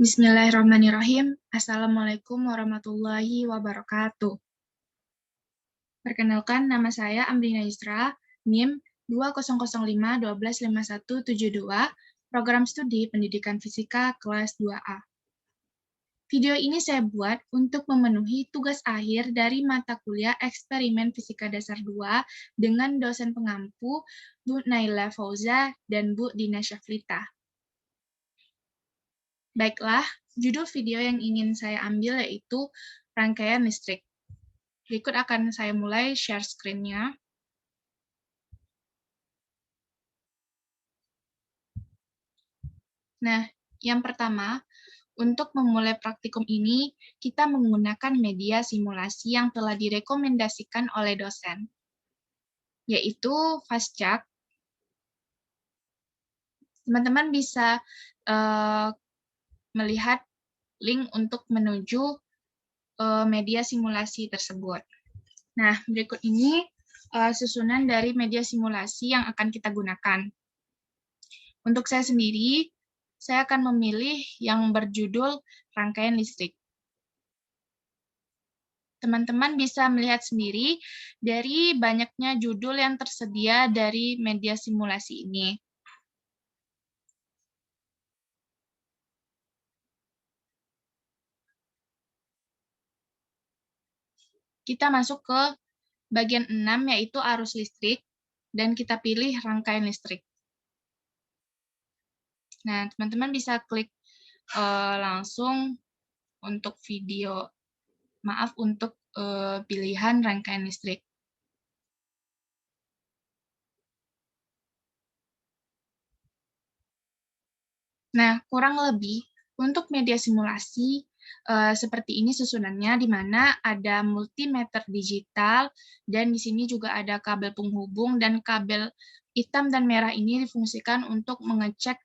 Bismillahirrahmanirrahim. Assalamualaikum warahmatullahi wabarakatuh. Perkenalkan, nama saya Amrina Yusra, NIM 2005-125172, Program Studi Pendidikan Fisika kelas 2A. Video ini saya buat untuk memenuhi tugas akhir dari mata kuliah Eksperimen Fisika Dasar 2 dengan dosen pengampu Bu Naila Fauza dan Bu Dina Syafrita. Baiklah, judul video yang ingin saya ambil yaitu rangkaian listrik. Berikut akan saya mulai share screen-nya. Nah, yang pertama, untuk memulai praktikum ini, kita menggunakan media simulasi yang telah direkomendasikan oleh dosen, yaitu FastChat. Teman-teman bisa melihat link untuk menuju media simulasi tersebut. Nah, berikut ini susunan dari media simulasi yang akan kita gunakan. Untuk saya sendiri, saya akan memilih yang berjudul rangkaian listrik. Teman-teman bisa melihat sendiri dari banyaknya judul yang tersedia dari media simulasi ini. Kita masuk ke bagian 6, yaitu arus listrik, dan kita pilih rangkaian listrik. Nah, teman-teman bisa klik langsung untuk video, untuk pilihan rangkaian listrik. Nah, kurang lebih untuk media simulasi seperti ini susunannya, di mana ada multimeter digital, dan di sini juga ada kabel penghubung, dan kabel hitam dan merah ini difungsikan untuk mengecek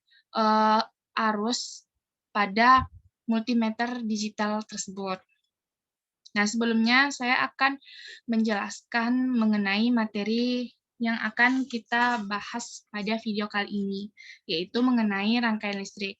arus pada multimeter digital tersebut. Nah, sebelumnya saya akan menjelaskan mengenai materi yang akan kita bahas pada video kali ini, yaitu mengenai rangkaian listrik.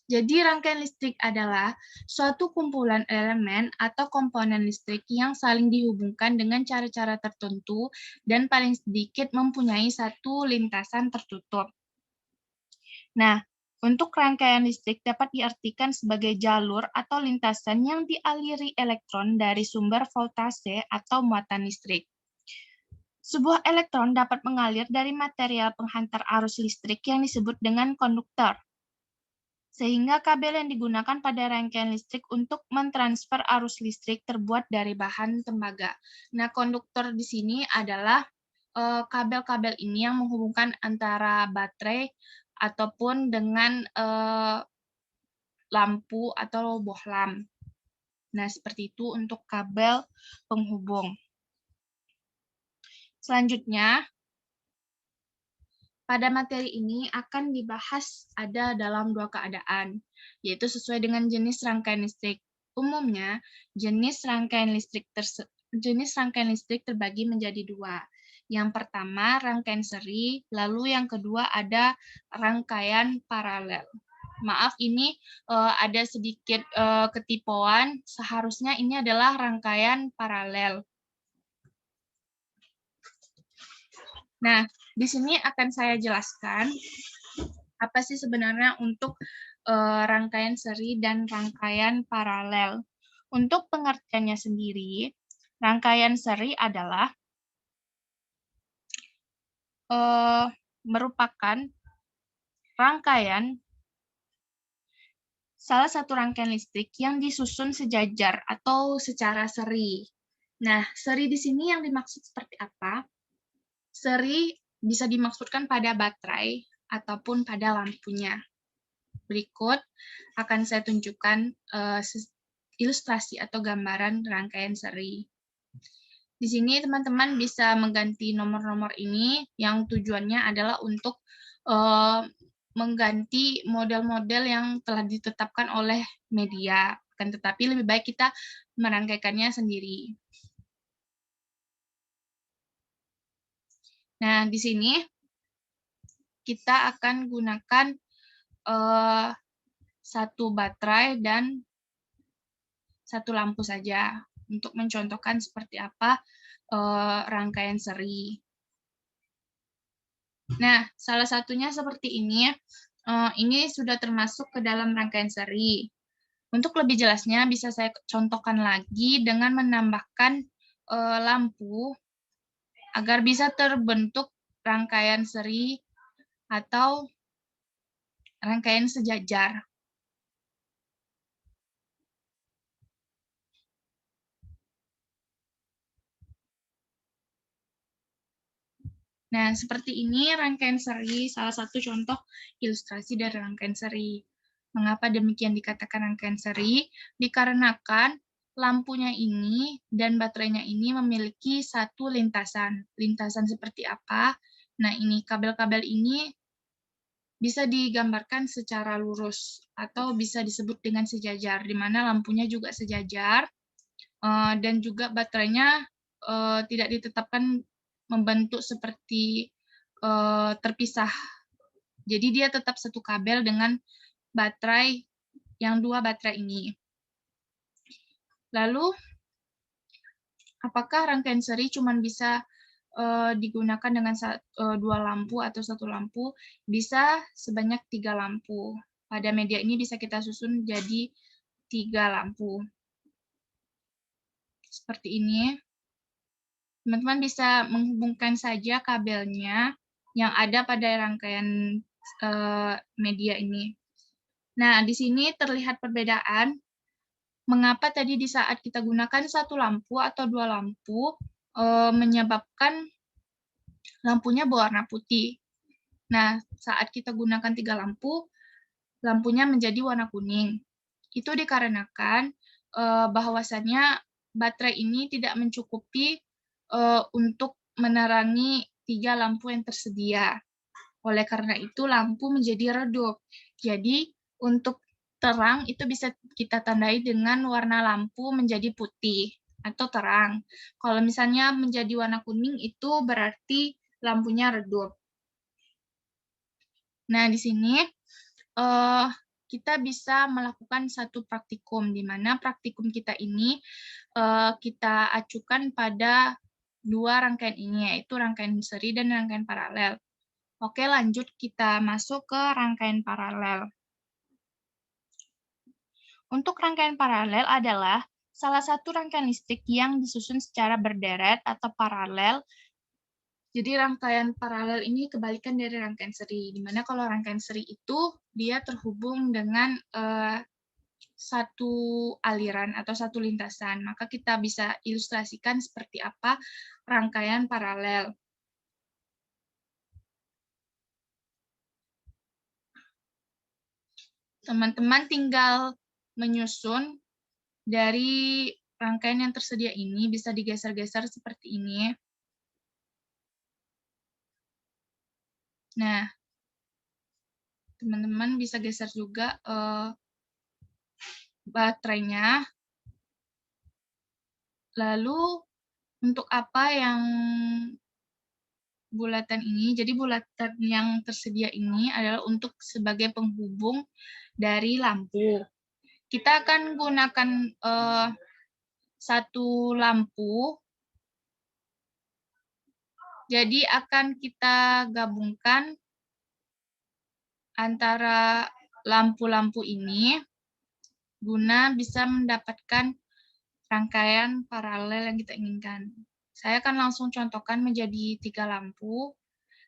Jadi, rangkaian listrik adalah suatu kumpulan elemen atau komponen listrik yang saling dihubungkan dengan cara-cara tertentu dan paling sedikit mempunyai satu lintasan tertutup. Nah, untuk rangkaian listrik dapat diartikan sebagai jalur atau lintasan yang dialiri elektron dari sumber voltase atau muatan listrik. Sebuah elektron dapat mengalir dari material penghantar arus listrik yang disebut dengan konduktor, sehingga kabel yang digunakan pada rangkaian listrik untuk mentransfer arus listrik terbuat dari bahan tembaga. Nah, konduktor di sini adalah kabel-kabel ini yang menghubungkan antara baterai ataupun dengan lampu atau bohlam. Nah, seperti itu untuk kabel penghubung. Selanjutnya, pada materi ini akan dibahas ada dalam dua keadaan, yaitu sesuai dengan jenis rangkaian listrik. Umumnya, jenis rangkaian listrik terbagi menjadi dua. Yang pertama, rangkaian seri, lalu yang kedua ada rangkaian paralel. Maaf, ini ada sedikit ketipuan, seharusnya ini adalah rangkaian paralel. Nah, di sini akan saya jelaskan apa sih sebenarnya untuk rangkaian seri dan rangkaian paralel. Untuk pengertiannya sendiri, rangkaian seri adalah merupakan salah satu rangkaian listrik yang disusun sejajar atau secara seri. Nah, seri di sini yang dimaksud seperti apa? Seri bisa dimaksudkan pada baterai ataupun pada lampunya. Berikut akan saya tunjukkan ilustrasi atau gambaran rangkaian seri. Di sini teman-teman bisa mengganti nomor-nomor ini yang tujuannya adalah untuk mengganti model-model yang telah ditetapkan oleh media. Akan tetapi lebih baik kita merangkaikannya sendiri. Nah, di sini kita akan gunakan satu baterai dan satu lampu saja untuk mencontohkan seperti apa rangkaian seri. Nah, salah satunya seperti ini. Ini sudah termasuk ke dalam rangkaian seri. Untuk lebih jelasnya bisa saya contohkan lagi dengan menambahkan lampu agar bisa terbentuk rangkaian seri atau rangkaian sejajar. Nah, seperti ini rangkaian seri, salah satu contoh ilustrasi dari rangkaian seri. Mengapa demikian dikatakan rangkaian seri? Dikarenakan lampunya ini dan baterainya ini memiliki satu lintasan. Lintasan seperti apa? Nah, ini kabel-kabel ini bisa digambarkan secara lurus atau bisa disebut dengan sejajar, di mana lampunya juga sejajar dan juga baterainya tidak ditetapkan membentuk seperti terpisah. Jadi dia tetap satu kabel dengan baterai yang dua baterai ini. Lalu, apakah rangkaian seri cuma bisa digunakan dengan dua lampu atau satu lampu? Bisa sebanyak 3 lampu. Pada media ini bisa kita susun jadi 3 lampu. Seperti ini. Teman-teman bisa menghubungkan saja kabelnya yang ada pada rangkaian media ini. Nah, di sini terlihat perbedaan. Mengapa tadi di saat kita gunakan satu lampu atau dua lampu, menyebabkan lampunya berwarna putih. Nah, saat kita gunakan 3 lampu, lampunya menjadi warna kuning. Itu dikarenakan bahwasannya baterai ini tidak mencukupi untuk menerangi 3 lampu yang tersedia. Oleh karena itu, lampu menjadi redup. Jadi, untuk terang itu bisa kita tandai dengan warna lampu menjadi putih atau terang. Kalau misalnya menjadi warna kuning, itu berarti lampunya redup. Nah, di sini kita bisa melakukan satu praktikum, di mana praktikum kita ini kita acukan pada dua rangkaian ini, yaitu rangkaian seri dan rangkaian paralel. Oke, lanjut kita masuk ke rangkaian paralel. Untuk rangkaian paralel adalah salah satu rangkaian listrik yang disusun secara berderet atau paralel. Jadi rangkaian paralel ini kebalikan dari rangkaian seri, di mana kalau rangkaian seri itu dia terhubung dengan satu aliran atau satu lintasan. Maka kita bisa ilustrasikan seperti apa rangkaian paralel. Teman-teman tinggal menyusun dari rangkaian yang tersedia ini, bisa digeser-geser seperti ini. Nah, teman-teman bisa geser juga baterainya. Lalu, untuk apa yang bulatan ini? Jadi bulatan yang tersedia ini adalah untuk sebagai penghubung dari lampu. Kita akan gunakan satu lampu. Jadi akan kita gabungkan antara lampu-lampu ini guna bisa mendapatkan rangkaian paralel yang kita inginkan. Saya akan langsung contohkan menjadi 3 lampu,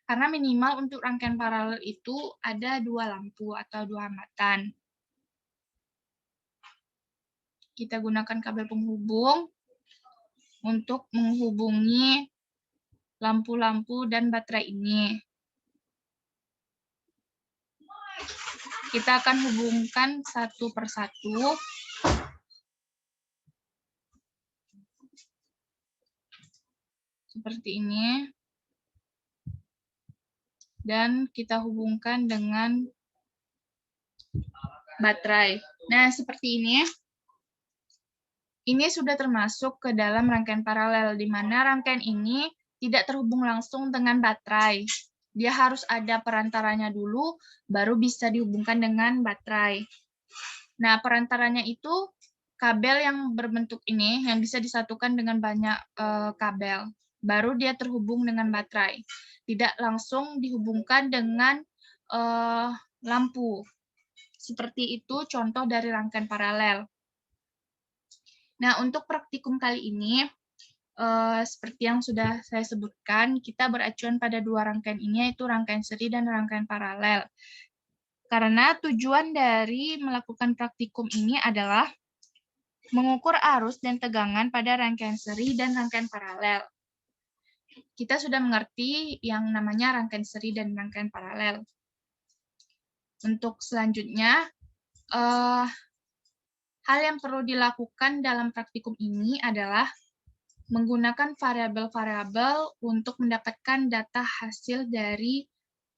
karena minimal untuk rangkaian paralel itu ada 2 lampu atau 2 hambatan. Kita gunakan kabel penghubung untuk menghubungi lampu-lampu dan baterai ini. Kita akan hubungkan satu persatu. Seperti ini. Dan kita hubungkan dengan baterai. Nah, seperti ini. Ini sudah termasuk ke dalam rangkaian paralel, di mana rangkaian ini tidak terhubung langsung dengan baterai. dia harus ada perantaranya dulu, baru bisa dihubungkan dengan baterai. Nah, perantaranya itu kabel yang berbentuk ini, yang bisa disatukan dengan banyak kabel. Baru dia terhubung dengan baterai. Tidak langsung dihubungkan dengan lampu. Seperti itu contoh dari rangkaian paralel. Nah, untuk praktikum kali ini, seperti yang sudah saya sebutkan, kita beracuan pada dua rangkaian ini, yaitu rangkaian seri dan rangkaian paralel. Karena tujuan dari melakukan praktikum ini adalah mengukur arus dan tegangan pada rangkaian seri dan rangkaian paralel. Kita sudah mengerti yang namanya rangkaian seri dan rangkaian paralel. Untuk selanjutnya, hal yang perlu dilakukan dalam praktikum ini adalah menggunakan variabel-variabel untuk mendapatkan data hasil dari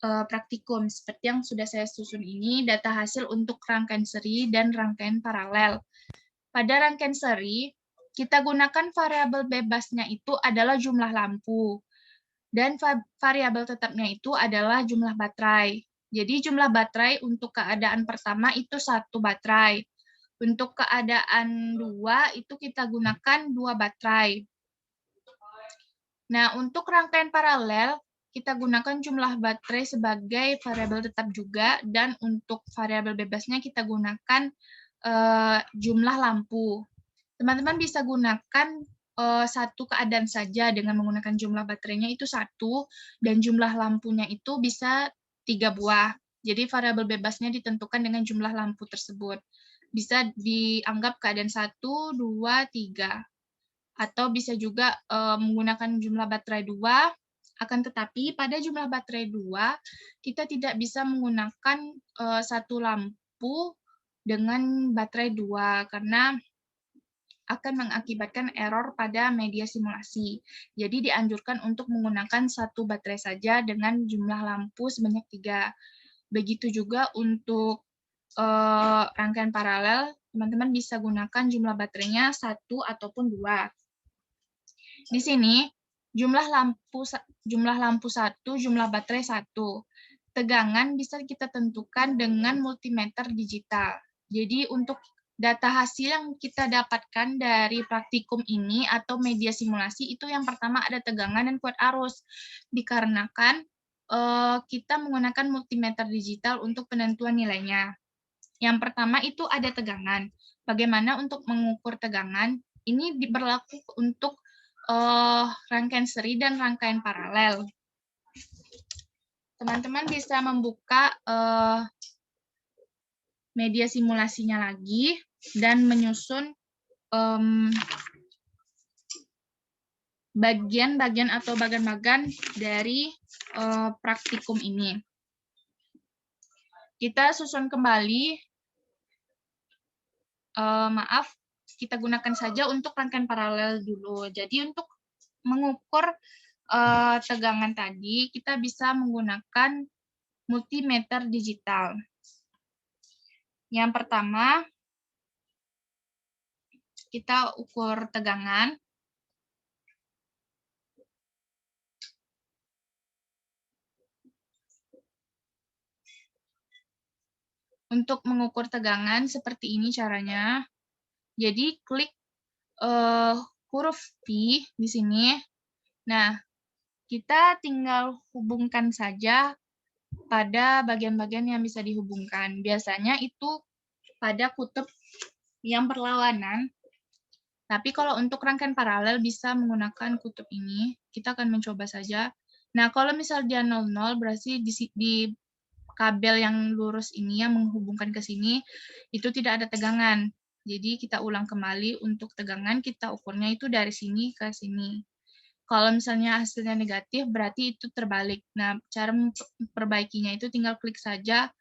praktikum. Seperti yang sudah saya susun ini, data hasil untuk rangkaian seri dan rangkaian paralel. Pada rangkaian seri, kita gunakan variabel bebasnya itu adalah jumlah lampu. Dan variabel tetapnya itu adalah jumlah baterai. Jadi jumlah baterai untuk keadaan pertama itu 1 baterai. Untuk keadaan 2 itu kita gunakan 2 baterai. Nah, untuk rangkaian paralel, kita gunakan jumlah baterai sebagai variabel tetap juga, dan untuk variabel bebasnya kita gunakan jumlah lampu. Teman-teman bisa gunakan satu keadaan saja dengan menggunakan jumlah baterainya itu 1, dan jumlah lampunya itu bisa 3 buah. Jadi variabel bebasnya ditentukan dengan jumlah lampu tersebut. Bisa dianggap keadaan 1, 2, 3. Atau bisa juga menggunakan jumlah baterai 2, akan tetapi pada jumlah baterai 2, kita tidak bisa menggunakan satu lampu dengan baterai 2, karena akan mengakibatkan error pada media simulasi. Jadi dianjurkan untuk menggunakan satu baterai saja dengan jumlah lampu sebanyak 3. Begitu juga untuk rangkaian paralel, teman-teman bisa gunakan jumlah baterainya 1 ataupun 2. Di sini jumlah lampu 1, jumlah baterai 1. Tegangan bisa kita tentukan dengan multimeter digital. Jadi untuk data hasil yang kita dapatkan dari praktikum ini atau media simulasi itu yang pertama ada tegangan dan kuat arus. Dikarenakan kita menggunakan multimeter digital untuk penentuan nilainya. Yang pertama itu ada tegangan. Bagaimana untuk mengukur tegangan? Ini berlaku untuk rangkaian seri dan rangkaian paralel. Teman-teman bisa membuka media simulasinya lagi dan menyusun bagian-bagian atau bagan-bagan dari praktikum ini. Kita susun kembali, maaf, kita gunakan saja untuk rangkaian paralel dulu. Jadi untuk mengukur tegangan tadi, kita bisa menggunakan multimeter digital. Yang pertama, kita ukur tegangan. Untuk mengukur tegangan seperti ini caranya. Jadi klik huruf P di sini. Nah, kita tinggal hubungkan saja pada bagian-bagian yang bisa dihubungkan. Biasanya itu pada kutub yang berlawanan. Tapi kalau untuk rangkaian paralel bisa menggunakan kutub ini. Kita akan mencoba saja. Nah, kalau misal dia 00, berarti di kabel yang lurus ini yang menghubungkan ke sini, itu tidak ada tegangan. Jadi kita ulang kembali untuk tegangan, kita ukurnya itu dari sini ke sini. Kalau misalnya hasilnya negatif, berarti itu terbalik. Nah, cara memperbaikinya itu tinggal klik saja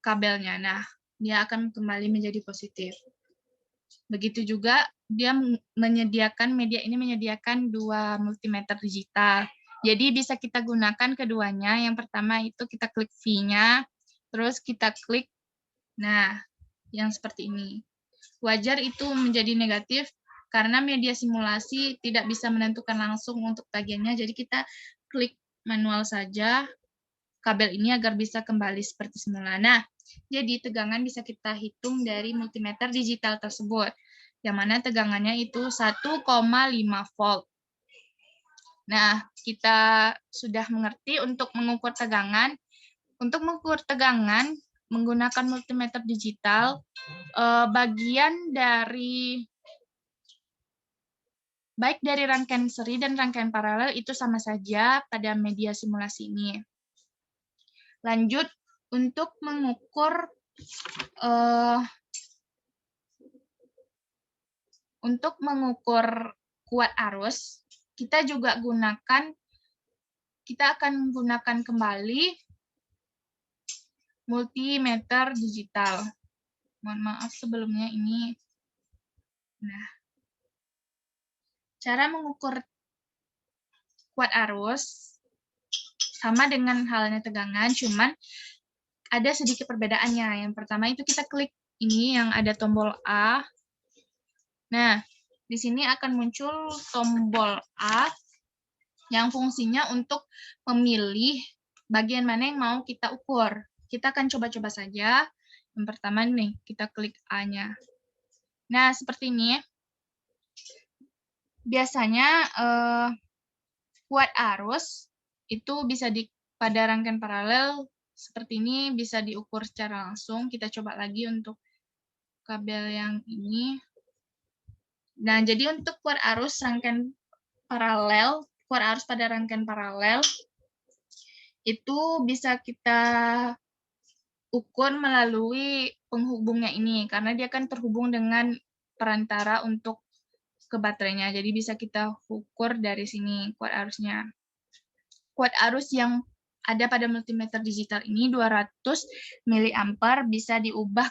kabelnya. Nah, dia akan kembali menjadi positif. Begitu juga dia menyediakan, media ini menyediakan 2 multimeter digital. Jadi bisa kita gunakan keduanya. Yang pertama itu kita klik V-nya, terus kita klik, nah, yang seperti ini. Wajar itu menjadi negatif, karena media simulasi tidak bisa menentukan langsung untuk bagiannya, jadi kita klik manual saja kabel ini agar bisa kembali seperti semula. Nah, jadi tegangan bisa kita hitung dari multimeter digital tersebut, yang mana tegangannya itu 1,5 volt. Nah, kita sudah mengerti untuk mengukur tegangan. Untuk mengukur tegangan menggunakan multimeter digital, bagian dari baik dari rangkaian seri dan rangkaian paralel itu sama saja pada media simulasi ini. Lanjut, untuk mengukur kuat arus, kita akan menggunakan kembali multimeter digital. Mohon maaf sebelumnya ini. Nah, cara mengukur kuat arus sama dengan halnya tegangan, cuman ada sedikit perbedaannya. Yang pertama itu kita klik ini yang ada tombol A. Nah, di sini akan muncul tombol A yang fungsinya untuk memilih bagian mana yang mau kita ukur. Kita akan coba-coba saja. Yang pertama nih, kita klik A-nya. Nah, seperti ini. Biasanya kuat arus itu bisa pada rangkaian paralel seperti ini bisa diukur secara langsung. Kita coba lagi untuk kabel yang ini. Nah, jadi untuk kuat arus pada rangkaian paralel itu bisa kita ukur melalui penghubungnya ini karena dia akan terhubung dengan perantara untuk ke baterainya. Jadi bisa kita ukur dari sini kuat arusnya. Kuat arus yang ada pada multimeter digital ini 200 mA bisa diubah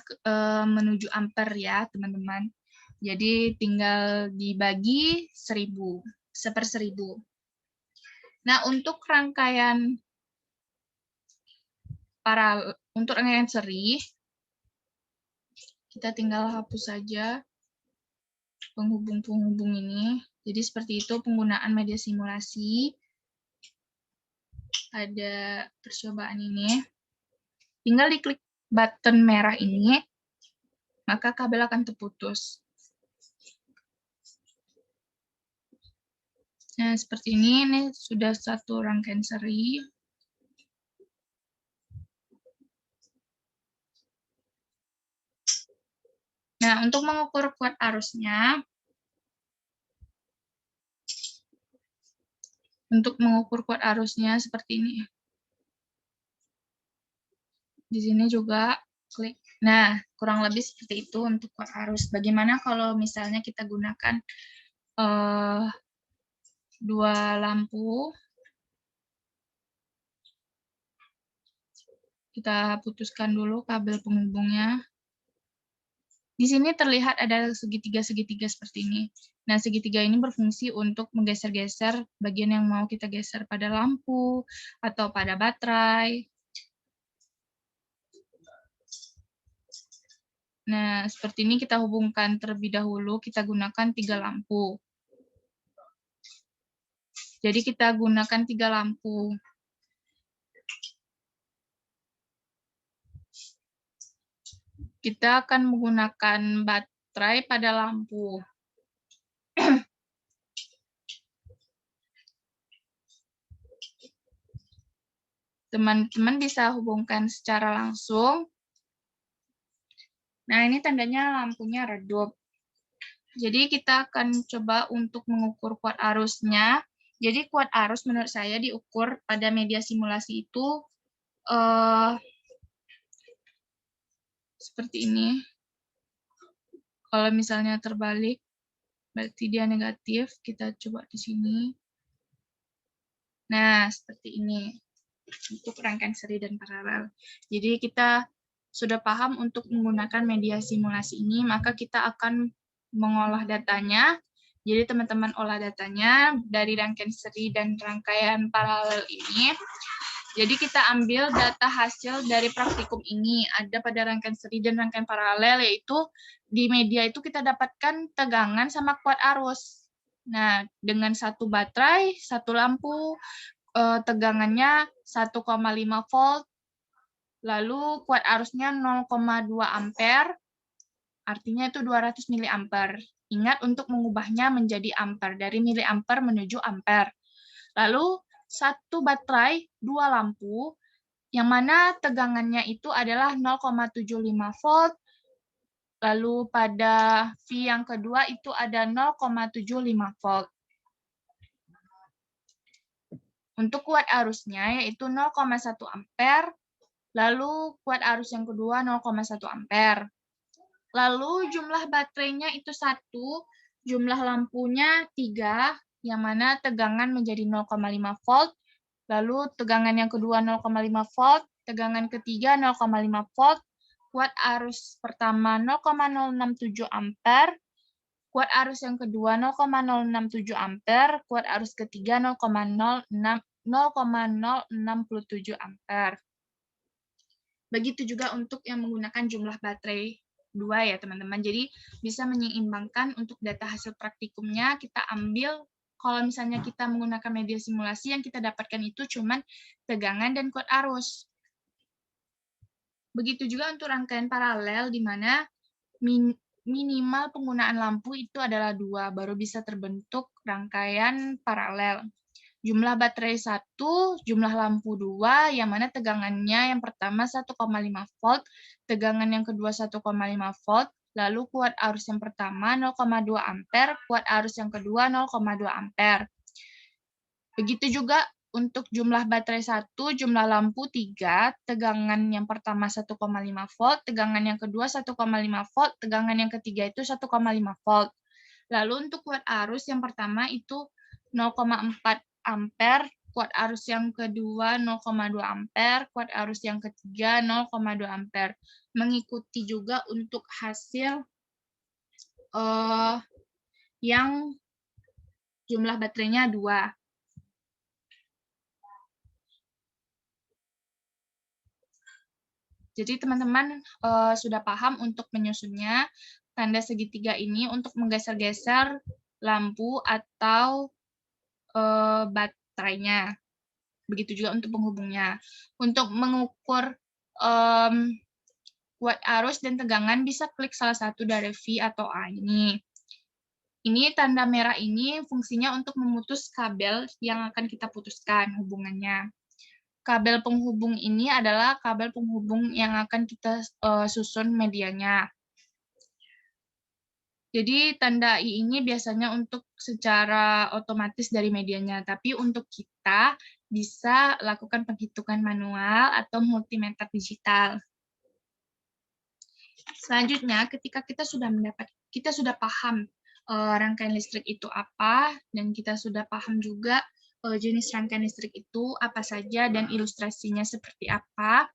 menuju ampere ya, teman-teman. Jadi tinggal dibagi 1000, 1/1000. Nah, untuk rangkaian seri, kita tinggal hapus saja penghubung-penghubung ini. Jadi seperti itu penggunaan media simulasi pada percobaan ini. Tinggal diklik button merah ini, maka kabel akan terputus. Nah, seperti ini sudah satu rangkaian seri. Nah, untuk mengukur kuat arusnya, seperti ini. Di sini juga klik. Nah, kurang lebih seperti itu untuk kuat arus. Bagaimana kalau misalnya kita gunakan 2 lampu. Kita putuskan dulu kabel penghubungnya. Di sini terlihat ada segitiga-segitiga seperti ini. Nah, segitiga ini berfungsi untuk menggeser-geser bagian yang mau kita geser pada lampu atau pada baterai. Nah, seperti ini kita hubungkan terlebih dahulu, kita gunakan 3 lampu. Jadi kita gunakan 3 lampu. Kita akan menggunakan baterai pada lampu. Teman-teman bisa hubungkan secara langsung. Nah, ini tandanya lampunya redup. Jadi kita akan coba untuk mengukur kuat arusnya. Jadi kuat arus menurut saya diukur pada media simulasi itu seperti ini. Kalau misalnya terbalik, berarti dia negatif. Kita coba di sini. Nah, seperti ini untuk rangkaian seri dan paralel. Jadi kita sudah paham untuk menggunakan media simulasi ini, maka kita akan mengolah datanya. Jadi teman-teman olah datanya dari rangkaian seri dan rangkaian paralel ini. Jadi kita ambil data hasil dari praktikum ini, ada pada rangkaian seri dan rangkaian paralel, yaitu di media itu kita dapatkan tegangan sama kuat arus. Nah, dengan satu baterai, satu lampu, tegangannya 1,5 volt, lalu kuat arusnya 0,2 ampere, artinya itu 200 miliampere. Ingat untuk mengubahnya menjadi ampere, dari miliampere menuju ampere. Lalu satu baterai, 2 lampu, yang mana tegangannya itu adalah 0,75 volt, lalu pada V yang kedua itu ada 0,75 volt. Untuk kuat arusnya yaitu 0,1 ampere, lalu kuat arus yang kedua 0,1 ampere. Lalu jumlah baterainya itu 1, jumlah lampunya 3, yang mana tegangan menjadi 0,5 volt, lalu tegangan yang kedua 0,5 volt, tegangan ketiga 0,5 volt, kuat arus pertama 0,067 ampere, kuat arus yang kedua 0,067 ampere, kuat arus ketiga 0,067 ampere. Begitu juga untuk yang menggunakan jumlah baterai 2 ya teman-teman. Jadi bisa menyeimbangkan untuk data hasil praktikumnya kita ambil, kalau misalnya kita menggunakan media simulasi yang kita dapatkan itu cuman tegangan dan kuat arus. Begitu juga untuk rangkaian paralel di mana minimal penggunaan lampu itu adalah 2, baru bisa terbentuk rangkaian paralel. Jumlah baterai 1, jumlah lampu 2, yang mana tegangannya yang pertama 1,5 volt, tegangan yang kedua 1,5 volt, lalu kuat arus yang pertama 0,2 ampere, kuat arus yang kedua 0,2 ampere. Begitu juga untuk jumlah baterai 1, jumlah lampu 3, tegangan yang pertama 1,5 volt, tegangan yang kedua 1,5 volt, tegangan yang ketiga itu 1,5 volt. Lalu untuk kuat arus yang pertama itu 0,4 ampere, kuat arus yang kedua 0,2 ampere, kuat arus yang ketiga 0,2 ampere. Mengikuti juga untuk hasil yang jumlah baterainya 2. Jadi teman-teman sudah paham untuk menyusunnya tanda segitiga ini untuk menggeser-geser lampu atau baterainya. Begitu juga untuk penghubungnya. Untuk mengukur kuat arus dan tegangan, bisa klik salah satu dari V atau A ini. Ini tanda merah ini fungsinya untuk memutus kabel yang akan kita putuskan hubungannya. Kabel penghubung ini adalah kabel penghubung yang akan kita susun medianya. Jadi tanda I ini biasanya untuk secara otomatis dari medianya, tapi untuk kita bisa lakukan penghitungan manual atau multimeter digital. Selanjutnya, ketika kita sudah paham rangkaian listrik itu apa, dan kita sudah paham juga jenis rangkaian listrik itu apa saja dan ilustrasinya seperti apa.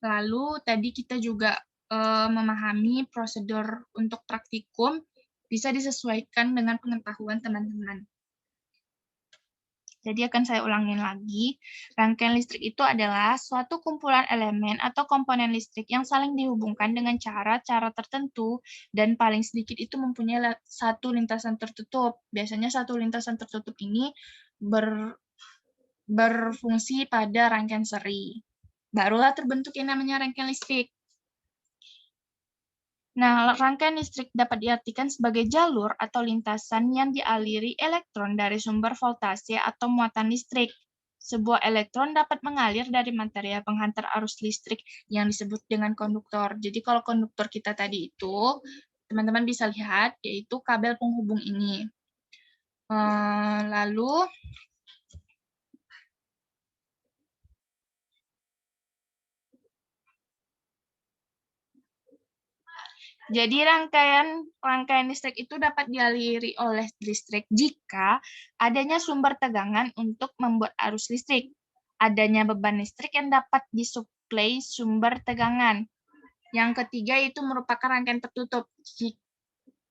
Lalu tadi kita juga memahami prosedur untuk praktikum bisa disesuaikan dengan pengetahuan teman-teman. Jadi akan saya ulangin lagi, rangkaian listrik itu adalah suatu kumpulan elemen atau komponen listrik yang saling dihubungkan dengan cara-cara tertentu dan paling sedikit itu mempunyai satu lintasan tertutup. Biasanya satu lintasan tertutup ini berfungsi pada rangkaian seri. Barulah terbentuk yang namanya rangkaian listrik. Nah, rangkaian listrik dapat diartikan sebagai jalur atau lintasan yang dialiri elektron dari sumber voltase atau muatan listrik. Sebuah elektron dapat mengalir dari material penghantar arus listrik yang disebut dengan konduktor. Jadi kalau konduktor kita tadi itu, teman-teman bisa lihat, yaitu kabel penghubung ini. Lalu, jadi rangkaian listrik itu dapat dialiri oleh listrik jika adanya sumber tegangan untuk membuat arus listrik, adanya beban listrik yang dapat disuplai sumber tegangan. Yang ketiga itu merupakan rangkaian tertutup.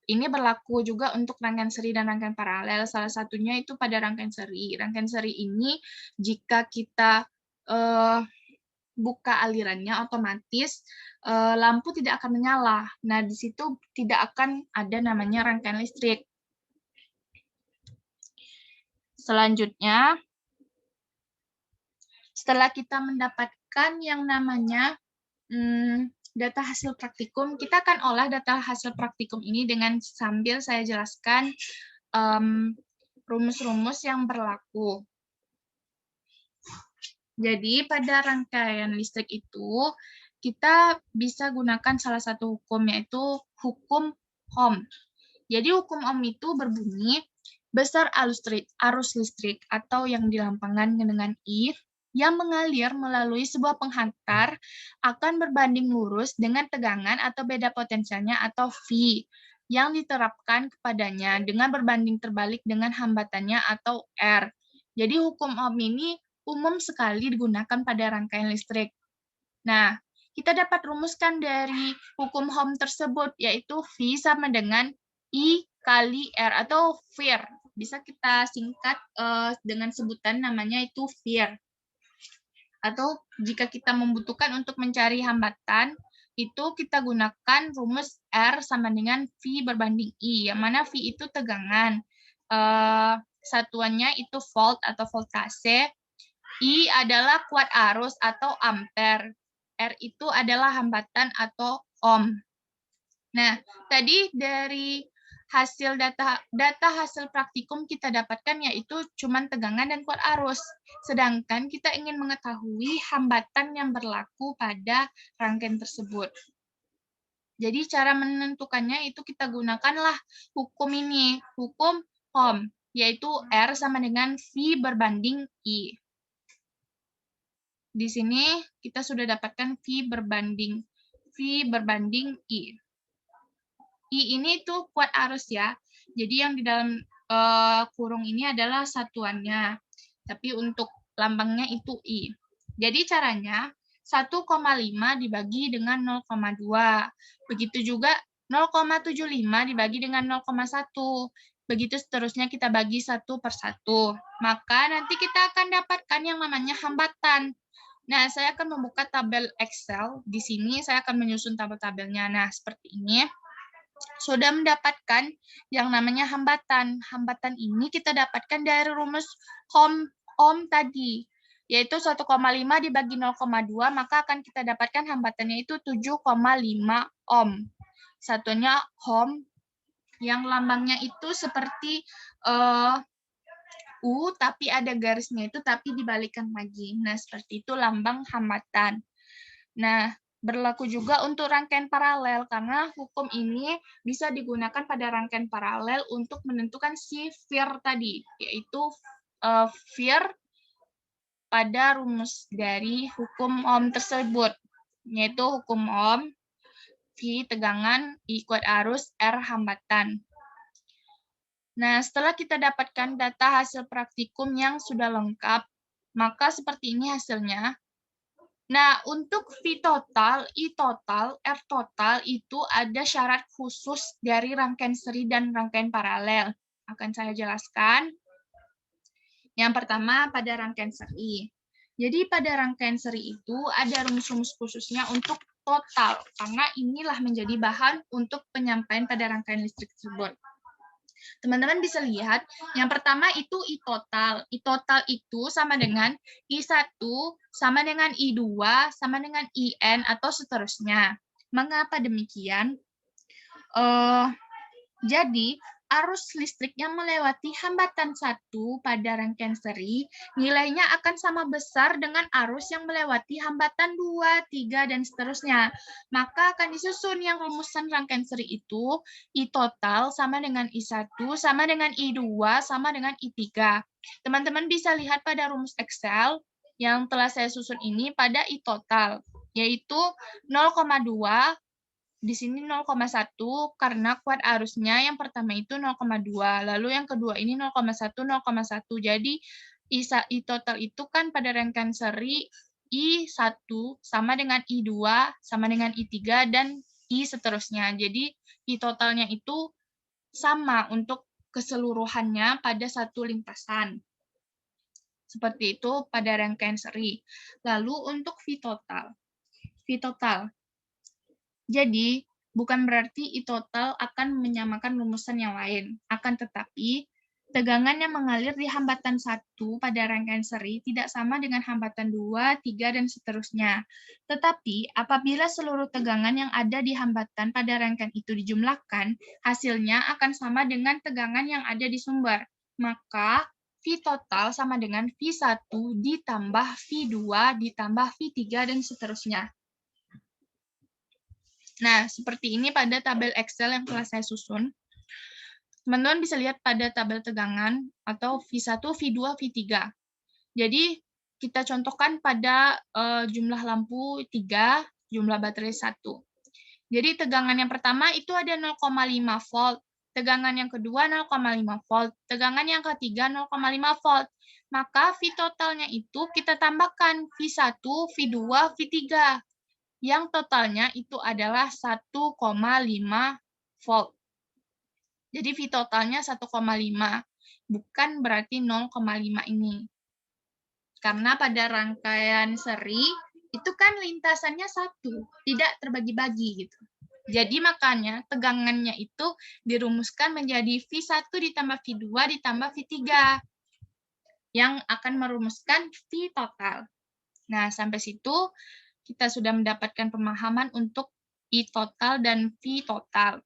Ini berlaku juga untuk rangkaian seri dan rangkaian paralel. Salah satunya itu pada rangkaian seri. Rangkaian seri ini jika kita buka alirannya otomatis lampu tidak akan menyala. Nah, di situ tidak akan ada namanya rangkaian listrik. Selanjutnya, setelah kita mendapatkan yang namanya data hasil praktikum, kita akan olah data hasil praktikum ini dengan sambil saya jelaskan rumus-rumus yang berlaku. Jadi pada rangkaian listrik itu, kita bisa gunakan salah satu hukum, yaitu hukum Ohm. Jadi hukum Ohm itu berbunyi, besar arus listrik atau yang dilambangkan dengan I, yang mengalir melalui sebuah penghantar akan berbanding lurus dengan tegangan atau beda potensialnya atau V yang diterapkan kepadanya dengan berbanding terbalik dengan hambatannya atau R. Jadi hukum Ohm ini umum sekali digunakan pada rangkaian listrik. Nah, kita dapat rumuskan dari hukum Ohm tersebut, yaitu V sama dengan I kali R atau VIR. Bisa kita singkat dengan sebutan namanya itu VIR. Atau jika kita membutuhkan untuk mencari hambatan, itu kita gunakan rumus R sama dengan V berbanding I, yang mana V itu tegangan. Satuannya itu volt atau voltase, I adalah kuat arus atau ampere, R itu adalah hambatan atau ohm. Nah, tadi dari hasil data hasil praktikum kita dapatkan yaitu cuman tegangan dan kuat arus. Sedangkan kita ingin mengetahui hambatan yang berlaku pada rangkaian tersebut. Jadi cara menentukannya itu kita gunakanlah hukum ini, hukum Ohm, yaitu R sama dengan V berbanding I. Di sini kita sudah dapatkan V berbanding I. I ini tuh kuat arus ya. Jadi yang di dalam kurung ini adalah satuannya. Tapi untuk lambangnya itu I. Jadi caranya 1,5 dibagi dengan 0,2. Begitu juga 0,75 dibagi dengan 0,1. Begitu seterusnya kita bagi satu per satu. Maka nanti kita akan dapatkan yang namanya hambatan. Nah, saya akan membuka tabel Excel. Di sini saya akan menyusun tabel-tabelnya. Nah, seperti ini. Sudah mendapatkan yang namanya hambatan. Hambatan ini kita dapatkan dari rumus Ohm tadi, yaitu 1,5 dibagi 0,2, maka akan kita dapatkan hambatannya itu 7,5 ohm. Satunya ohm, yang lambangnya itu seperti U, tapi ada garisnya itu, tapi dibalikan lagi. Nah, seperti itu lambang hambatan. Nah, berlaku juga untuk rangkaian paralel, karena hukum ini bisa digunakan pada rangkaian paralel untuk menentukan si VIR tadi, yaitu VIR pada rumus dari hukum Ohm tersebut, yaitu hukum Ohm, V tegangan, I kuat arus, R hambatan. Nah, setelah kita dapatkan data hasil praktikum yang sudah lengkap, maka seperti ini hasilnya. Nah, untuk V total, I total, R total itu ada syarat khusus dari rangkaian seri dan rangkaian paralel. Akan saya jelaskan. Yang pertama pada rangkaian seri. Jadi pada rangkaian seri itu ada rumus-rumus khususnya untuk total, karena inilah menjadi bahan untuk penyampaian pada rangkaian listrik tersebut. Teman-teman bisa lihat, yang pertama itu I total. I total itu sama dengan I1, sama dengan I2, sama dengan IN, atau seterusnya. Mengapa demikian? Jadi, arus listrik yang melewati hambatan 1 pada rangkaian seri, nilainya akan sama besar dengan arus yang melewati hambatan 2, 3, dan seterusnya. Maka akan disusun yang rumusan rangkaian seri itu, I total sama dengan I1, sama dengan I2, sama dengan I3. Teman-teman bisa lihat pada rumus Excel yang telah saya susun ini pada I total, yaitu 0,2, di sini 0,1 karena kuat arusnya yang pertama itu 0,2, lalu yang kedua ini 0,1, 0,1. Jadi I total itu kan pada rangkaian seri I1 sama dengan I2 sama dengan I3 dan I seterusnya. Jadi I totalnya itu sama untuk keseluruhannya pada satu lintasan. Seperti itu pada rangkaian seri. Lalu untuk V total. Jadi, bukan berarti I total akan menyamakan rumusan yang lain. Akan tetapi, Tegangan yang mengalir di hambatan 1 pada rangkaian seri tidak sama dengan hambatan 2, 3, dan seterusnya. Tetapi, apabila seluruh tegangan yang ada di hambatan pada rangkaian itu dijumlahkan, hasilnya akan sama dengan tegangan yang ada di sumber. Maka, V total sama dengan V1 ditambah V2 ditambah V3 dan seterusnya. Nah, seperti ini pada tabel Excel yang telah saya susun. Teman-teman bisa lihat pada tabel tegangan atau V1, V2, V3. Jadi, kita contohkan pada jumlah lampu 3, jumlah baterai 1. Jadi, tegangan yang pertama itu ada 0,5 volt. Tegangan yang kedua 0,5 volt. Tegangan yang ketiga 0,5 volt. Maka V totalnya itu kita tambahkan V1, V2, V3. Yang totalnya itu adalah 1,5 volt. Jadi V totalnya 1,5, bukan berarti 0,5 ini. Karena pada rangkaian seri, itu kan lintasannya 1, tidak terbagi-bagi gitu. Jadi makanya tegangannya itu dirumuskan menjadi V1 ditambah V2 ditambah V3, yang akan merumuskan V total. Nah, sampai situ kita sudah mendapatkan pemahaman untuk I total dan V total.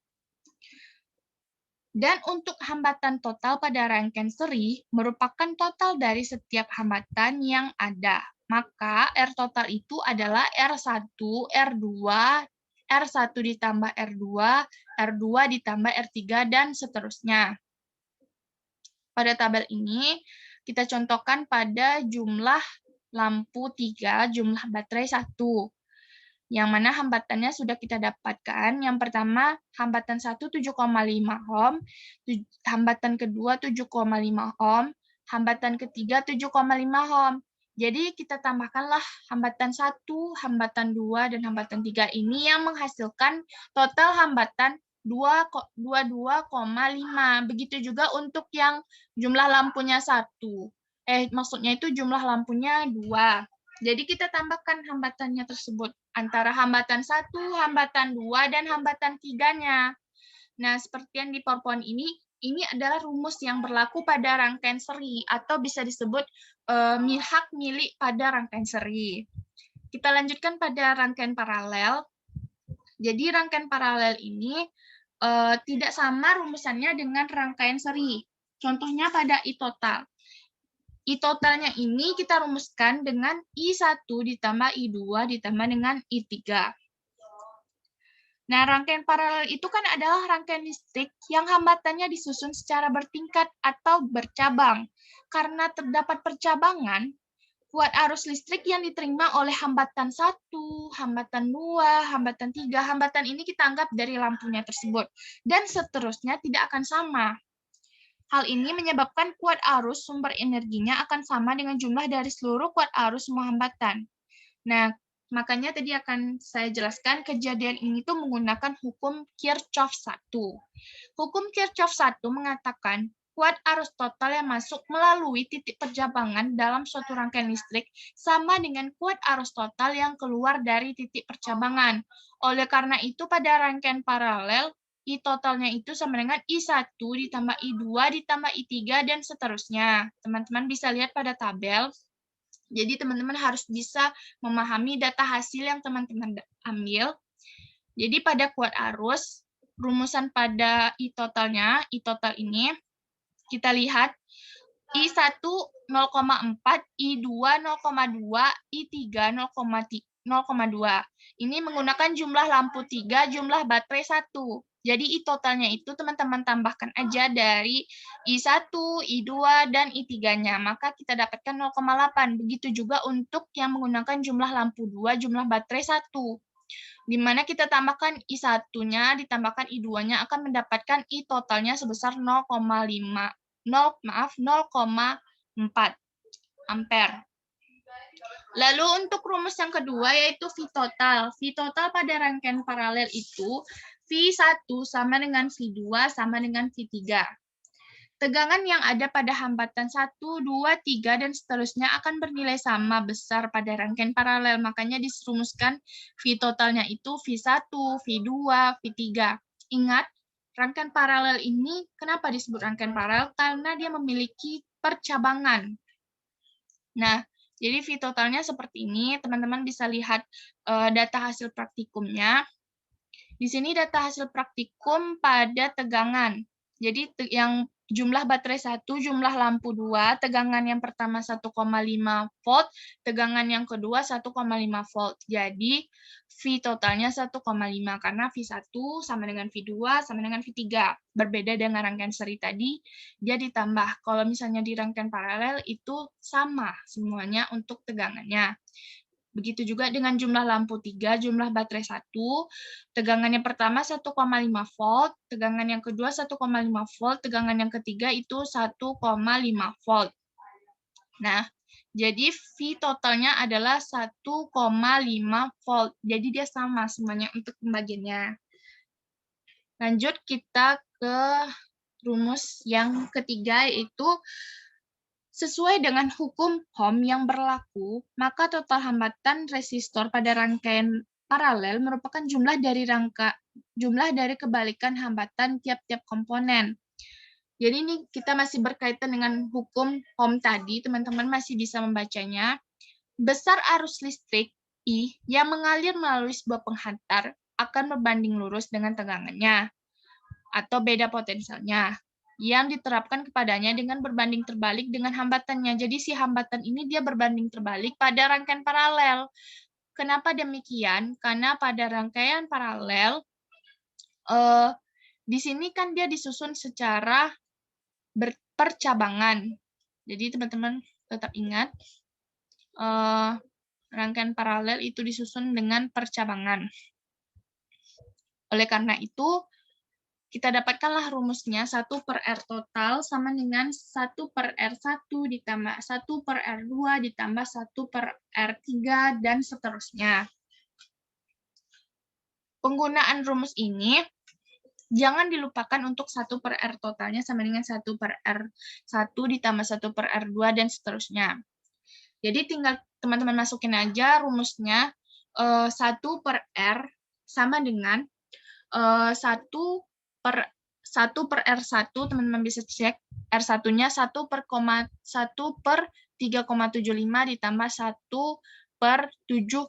Dan untuk hambatan total pada rangkaian seri merupakan total dari setiap hambatan yang ada. Maka R total itu adalah R1, R2, R1 ditambah R2, R2 ditambah R3, dan seterusnya. Pada tabel ini, kita contohkan pada jumlah lampu 3, jumlah baterai 1. Yang mana hambatannya sudah kita dapatkan. Yang pertama, hambatan 1 7,5 ohm, hambatan kedua 7,5 ohm, hambatan ketiga 7,5 ohm. Jadi kita tambahkanlah hambatan 1, hambatan 2, dan hambatan 3 ini yang menghasilkan total hambatan 22,5. Begitu juga untuk yang jumlah lampunya 1. Maksudnya itu jumlah lampunya 2. Jadi kita tambahkan hambatannya tersebut antara hambatan 1, hambatan 2, dan hambatan 3-nya. Nah, seperti yang di PowerPoint ini adalah rumus yang berlaku pada rangkaian seri, atau bisa disebut hak milik pada rangkaian seri. Kita lanjutkan pada rangkaian paralel. Jadi rangkaian paralel ini tidak sama rumusannya dengan rangkaian seri. Contohnya pada I total. I totalnya ini kita rumuskan dengan I1 ditambah I2 ditambah dengan I3. Nah, rangkaian paralel itu kan adalah rangkaian listrik yang hambatannya disusun secara bertingkat atau bercabang. Karena terdapat percabangan, kuat arus listrik yang diterima oleh hambatan 1, hambatan 2, hambatan 3, hambatan ini kita anggap dari lampunya tersebut. Dan seterusnya tidak akan sama. Hal ini menyebabkan kuat arus sumber energinya akan sama dengan jumlah dari seluruh kuat arus semua hambatan. Nah, makanya tadi akan saya jelaskan kejadian ini tuh menggunakan hukum Kirchhoff 1. Hukum Kirchhoff 1 mengatakan kuat arus total yang masuk melalui titik percabangan dalam suatu rangkaian listrik sama dengan kuat arus total yang keluar dari titik percabangan. Oleh karena itu, pada rangkaian paralel, I totalnya itu sama dengan I1 ditambah I2 ditambah I3 dan seterusnya. Teman-teman bisa lihat pada tabel. Jadi teman-teman harus bisa memahami data hasil yang teman-teman ambil. Jadi pada kuat arus, rumusan pada I totalnya, I total ini, kita lihat I1 0,4, I2 0,2, I3 0,2. Ini menggunakan jumlah lampu 3, jumlah baterai 1. Jadi I totalnya itu teman-teman tambahkan aja dari I1, I2, dan I3-nya. Maka kita dapatkan 0,8. Begitu juga untuk yang menggunakan jumlah lampu 2, jumlah baterai 1. Di mana kita tambahkan I1-nya, ditambahkan I2-nya akan mendapatkan I totalnya sebesar 0,4 ampere. Lalu untuk rumus yang kedua yaitu V total. V total pada rangkaian paralel itu V1 sama dengan V2 sama dengan V3. Tegangan yang ada pada hambatan 1, 2, 3, dan seterusnya akan bernilai sama besar pada rangkaian paralel. Makanya dirumuskan V totalnya itu V1, V2, V3. Ingat, rangkaian paralel ini kenapa disebut rangkaian paralel? Karena dia memiliki percabangan. Nah, jadi V totalnya seperti ini. Teman-teman bisa lihat data hasil praktikumnya. Di sini data hasil praktikum pada tegangan. Jadi yang jumlah baterai 1, jumlah lampu 2, tegangan yang pertama 1,5 volt, tegangan yang kedua 1,5 volt. Jadi V totalnya 1,5 karena V1 sama dengan V2 sama dengan V3. Berbeda dengan rangkaian seri tadi, dia ditambah. Kalau misalnya di rangkaian paralel itu sama semuanya untuk tegangannya. Begitu juga dengan jumlah lampu 3, jumlah baterai 1, tegangan yang pertama 1,5 volt, tegangan yang kedua 1,5 volt, tegangan yang ketiga itu 1,5 volt. Nah, jadi V totalnya adalah 1,5 volt. Jadi dia sama semuanya untuk pembagiannya. Lanjut kita ke rumus yang ketiga, yaitu sesuai dengan hukum Ohm yang berlaku, maka total hambatan resistor pada rangkaian paralel merupakan jumlah dari kebalikan hambatan tiap-tiap komponen. Jadi ini kita masih berkaitan dengan hukum Ohm tadi, teman-teman masih bisa membacanya. Besar arus listrik I yang mengalir melalui sebuah penghantar akan berbanding lurus dengan tegangannya atau beda potensialnya yang diterapkan kepadanya dengan berbanding terbalik dengan hambatannya. Jadi si hambatan ini dia berbanding terbalik pada rangkaian paralel. Kenapa demikian? Karena pada rangkaian paralel, di sini kan dia disusun secara berpercabangan. Jadi teman-teman tetap ingat, rangkaian paralel itu disusun dengan percabangan. Oleh karena itu, kita dapatkanlah rumusnya 1 per R total sama dengan 1 per R1 ditambah 1 per R2 ditambah 1 per R3 dan seterusnya. Penggunaan rumus ini jangan dilupakan untuk 1 per R totalnya sama dengan 1 per R1 ditambah 1 per R2 dan seterusnya. Jadi tinggal teman-teman masukin aja rumusnya 1 per R sama dengan 1 per R1, teman-teman bisa cek R1-nya 1 per 3,75 ditambah 1 per 7,5.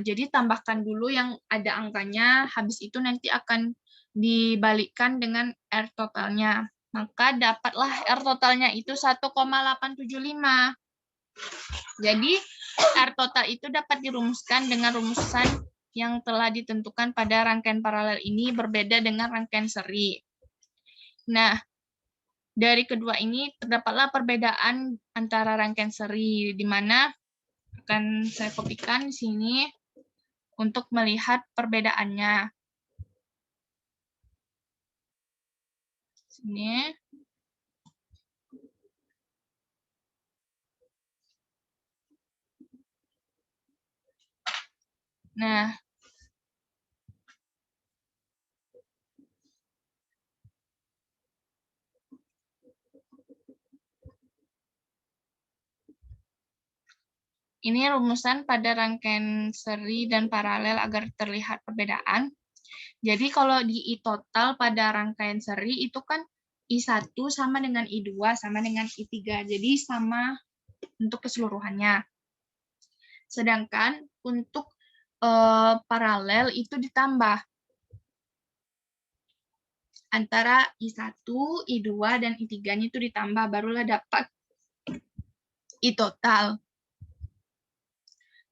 Jadi tambahkan dulu yang ada angkanya, habis itu nanti akan dibalikkan dengan R totalnya. Maka dapatlah R totalnya itu 1,875. Jadi R total itu dapat dirumuskan dengan rumusan yang telah ditentukan pada rangkaian paralel ini berbeda dengan rangkaian seri. Nah, dari kedua ini terdapatlah perbedaan antara rangkaian seri, di mana akan saya kopikan di sini untuk melihat perbedaannya. Sini. Nah, ini rumusan pada rangkaian seri dan paralel agar terlihat perbedaan. Jadi kalau di I total pada rangkaian seri itu kan I1 sama dengan I2 sama dengan I3. Jadi sama untuk keseluruhannya. Sedangkan untuk paralel itu ditambah. Antara I1, I2, dan I3-nya itu ditambah, barulah dapat I total.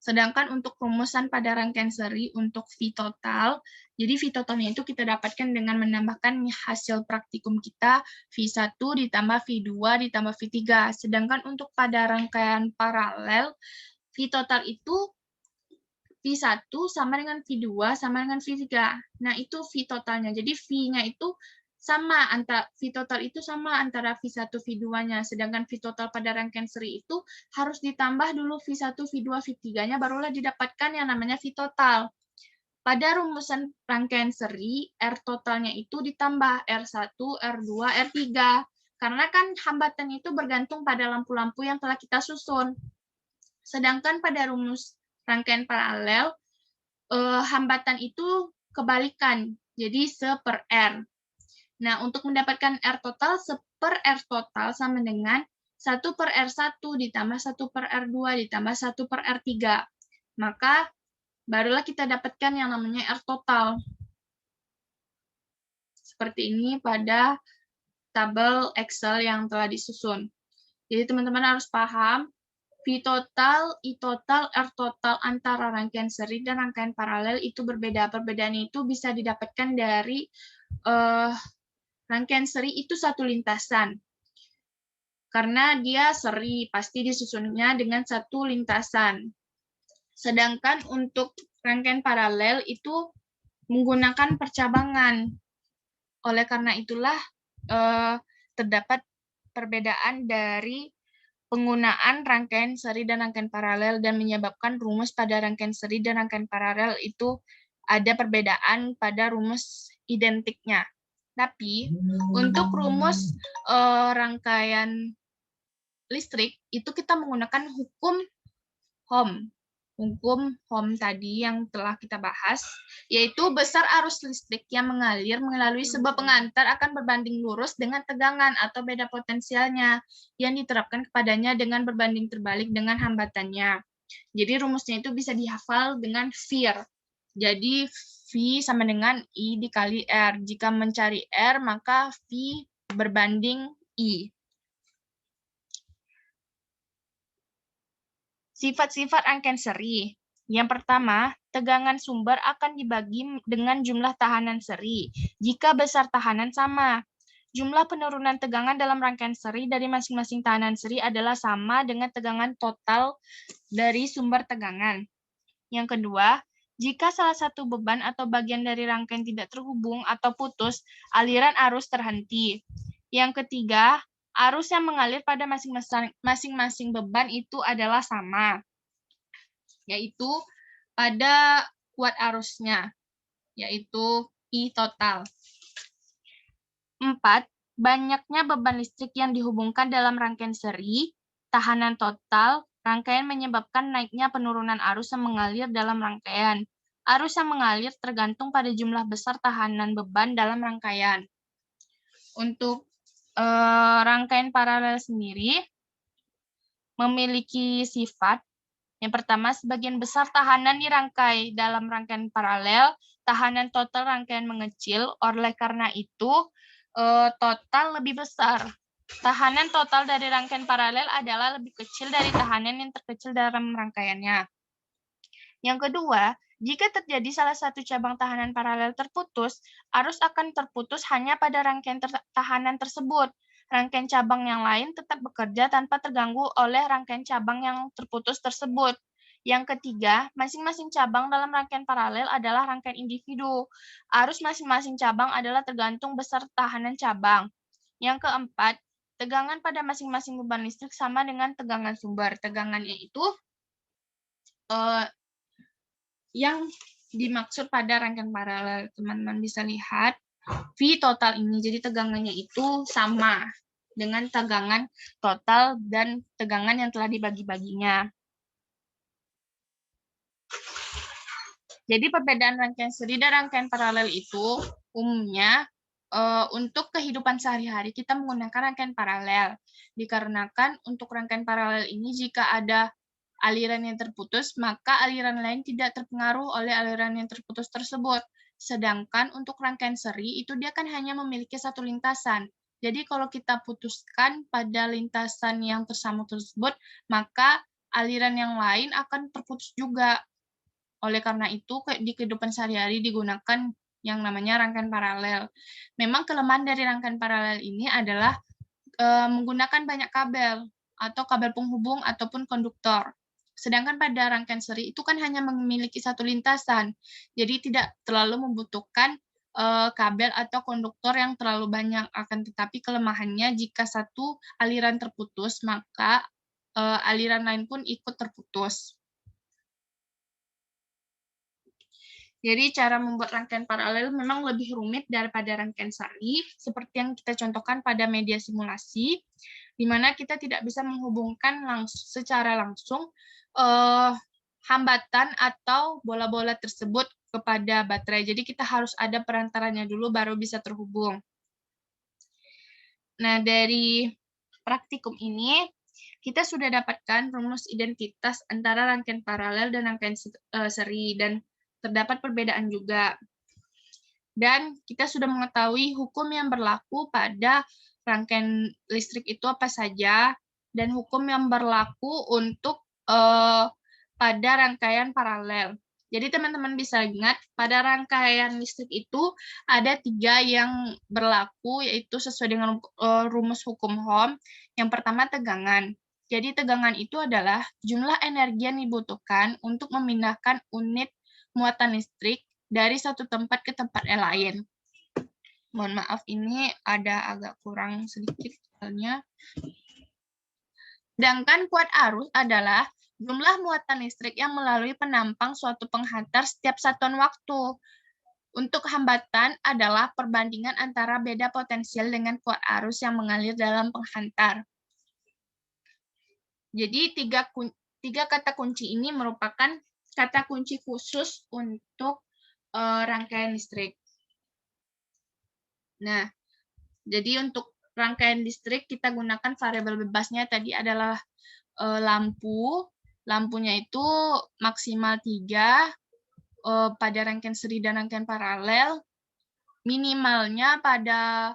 Sedangkan untuk rumusan pada rangkaian seri untuk V total, jadi V totalnya itu kita dapatkan dengan menambahkan hasil praktikum kita V1 ditambah V2 ditambah V3. Sedangkan untuk pada rangkaian paralel, V total itu V1 sama dengan V2 sama dengan V3. Nah, itu V totalnya. Jadi V-nya itu sama, V total itu sama antara V1, V2-nya. Sedangkan V total pada rangkaian seri itu harus ditambah dulu V1, V2, V3-nya, barulah didapatkan yang namanya V total. Pada rumusan rangkaian seri, R totalnya itu ditambah R1, R2, R3. Karena kan hambatan itu bergantung pada lampu-lampu yang telah kita susun. Sedangkan pada rumus rangkaian paralel, hambatan itu kebalikan, jadi 1 per R. Nah, untuk mendapatkan R total, 1/R total sama dengan 1/R1 ditambah 1/R2 ditambah 1/R3. Maka, barulah kita dapatkan yang namanya R total. Seperti ini pada tabel Excel yang telah disusun. Jadi, teman-teman harus paham, V total, I total, R total antara rangkaian seri dan rangkaian paralel itu berbeda. Perbedaan itu bisa didapatkan dari rangkaian seri itu satu lintasan. Karena dia seri, pasti disusunnya dengan satu lintasan. Sedangkan untuk rangkaian paralel itu menggunakan percabangan. Oleh karena itulah terdapat perbedaan dari penggunaan rangkaian seri dan rangkaian paralel dan menyebabkan rumus pada rangkaian seri dan rangkaian paralel itu ada perbedaan pada rumus identiknya. Tapi untuk rumus rangkaian listrik itu kita menggunakan hukum Ohm. Hukum Ohm tadi yang telah kita bahas, yaitu besar arus listrik yang mengalir melalui sebuah pengantar akan berbanding lurus dengan tegangan atau beda potensialnya yang diterapkan kepadanya dengan berbanding terbalik dengan hambatannya. Jadi rumusnya itu bisa dihafal dengan VIR. Jadi V sama dengan I dikali R. Jika mencari R, maka V berbanding I. Sifat-sifat rangkaian seri. Yang pertama, tegangan sumber akan dibagi dengan jumlah tahanan seri. Jika besar tahanan sama, jumlah penurunan tegangan dalam rangkaian seri dari masing-masing tahanan seri adalah sama dengan tegangan total dari sumber tegangan. Yang kedua, jika salah satu beban atau bagian dari rangkaian tidak terhubung atau putus, aliran arus terhenti. Yang ketiga, arus yang mengalir pada masing-masing beban itu adalah sama, yaitu pada kuat arusnya, yaitu I total. 4. Banyaknya beban listrik yang dihubungkan dalam rangkaian seri, tahanan total, rangkaian menyebabkan naiknya penurunan arus yang mengalir dalam rangkaian. Arus yang mengalir tergantung pada jumlah besar tahanan beban dalam rangkaian. Untuk rangkaian paralel sendiri memiliki sifat. Yang pertama, sebagian besar tahanan dirangkai dalam rangkaian paralel, tahanan total rangkaian mengecil, oleh karena itu total lebih besar. Tahanan total dari rangkaian paralel adalah lebih kecil dari tahanan yang terkecil dalam rangkaiannya. Yang kedua, jika terjadi salah satu cabang tahanan paralel terputus, arus akan terputus hanya pada rangkaian tahanan tersebut. Rangkaian cabang yang lain tetap bekerja tanpa terganggu oleh rangkaian cabang yang terputus tersebut. Yang ketiga, masing-masing cabang dalam rangkaian paralel adalah rangkaian individu. Arus masing-masing cabang adalah tergantung besar tahanan cabang. Yang keempat, tegangan pada masing-masing beban listrik sama dengan tegangan sumber. Tegangannya itu yang dimaksud pada rangkaian paralel. Teman-teman bisa lihat V total ini, jadi tegangannya itu sama dengan tegangan total dan tegangan yang telah dibagi-baginya. Jadi perbedaan rangkaian seri dan rangkaian paralel itu umumnya untuk kehidupan sehari-hari kita menggunakan rangkaian paralel. Dikarenakan untuk rangkaian paralel ini jika ada aliran yang terputus, maka aliran lain tidak terpengaruh oleh aliran yang terputus tersebut. Sedangkan untuk rangkaian seri, itu dia kan hanya memiliki satu lintasan. Jadi kalau kita putuskan pada lintasan yang tersambung tersebut, maka aliran yang lain akan terputus juga. Oleh karena itu, di kehidupan sehari-hari digunakan yang namanya rangkaian paralel. Memang kelemahan dari rangkaian paralel ini adalah menggunakan banyak kabel, atau kabel penghubung ataupun konduktor. Sedangkan pada rangkaian seri itu kan hanya memiliki satu lintasan, jadi tidak terlalu membutuhkan kabel atau konduktor yang terlalu banyak. Akan tetapi kelemahannya jika satu aliran terputus, maka aliran lain pun ikut terputus. Jadi cara membuat rangkaian paralel memang lebih rumit daripada rangkaian seri, seperti yang kita contohkan pada media simulasi, di mana kita tidak bisa menghubungkan secara langsung hambatan atau bola-bola tersebut kepada baterai. Jadi kita harus ada perantaranya dulu baru bisa terhubung. Nah, dari praktikum ini, kita sudah dapatkan rumus identitas antara rangkaian paralel dan rangkaian seri, dan terdapat perbedaan juga. Dan kita sudah mengetahui hukum yang berlaku pada rangkaian listrik itu apa saja, dan hukum yang berlaku untuk pada rangkaian paralel. Jadi teman-teman bisa ingat, pada rangkaian listrik itu ada 3 yang berlaku, yaitu sesuai dengan rumus hukum Ohm. Yang pertama, tegangan. Jadi tegangan itu adalah jumlah energi yang dibutuhkan untuk memindahkan unit muatan listrik dari satu tempat ke tempat yang lain. Mohon maaf, ini ada agak kurang sedikit soalnya. Sedangkan kuat arus adalah jumlah muatan listrik yang melalui penampang suatu penghantar setiap satuan waktu. Untuk hambatan adalah perbandingan antara beda potensial dengan kuat arus yang mengalir dalam penghantar. Jadi tiga kata kunci ini merupakan kata kunci khusus untuk rangkaian listrik. Nah, jadi untuk rangkaian listrik kita gunakan variabel bebasnya tadi adalah lampu. Lampunya itu maksimal 3 pada rangkaian seri dan rangkaian paralel. Minimalnya pada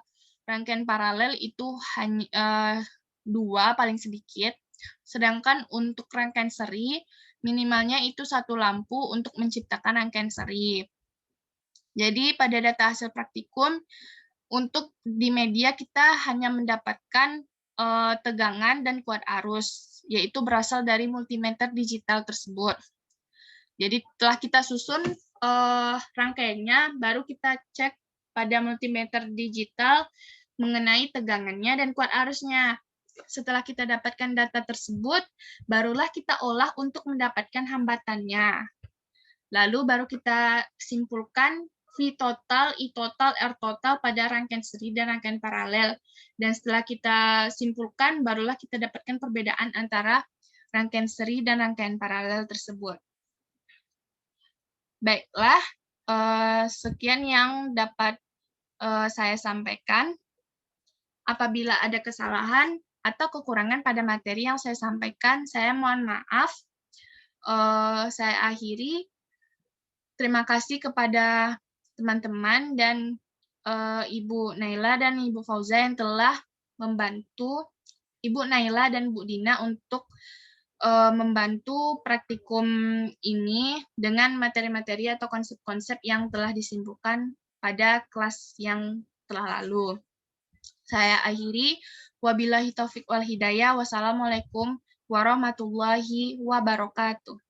rangkaian paralel itu hanya 2 paling sedikit. Sedangkan untuk rangkaian seri, minimalnya itu 1 lampu untuk menciptakan rangkaian seri. Jadi pada data hasil praktikum, untuk di media kita hanya mendapatkan tegangan dan kuat arus, yaitu berasal dari multimeter digital tersebut. Jadi setelah kita susun rangkaiannya, baru kita cek pada multimeter digital mengenai tegangannya dan kuat arusnya. Setelah kita dapatkan data tersebut, barulah kita olah untuk mendapatkan hambatannya. Lalu baru kita simpulkan V total, I total, R total pada rangkaian seri dan rangkaian paralel. Dan setelah kita simpulkan, barulah kita dapatkan perbedaan antara rangkaian seri dan rangkaian paralel tersebut. Baiklah, sekian yang dapat saya sampaikan. Apabila ada kesalahan atau kekurangan pada materi yang saya sampaikan, saya mohon maaf. Saya akhiri. Terima kasih kepada teman-teman dan Ibu Naila dan Ibu Fauza yang telah membantu Ibu Naila dan Bu Dina untuk membantu praktikum ini dengan materi-materi atau konsep-konsep yang telah disimpulkan pada kelas yang telah lalu. Saya akhiri. Wabillahi taufiq wal hidayah. Wassalamualaikum warahmatullahi wabarakatuh.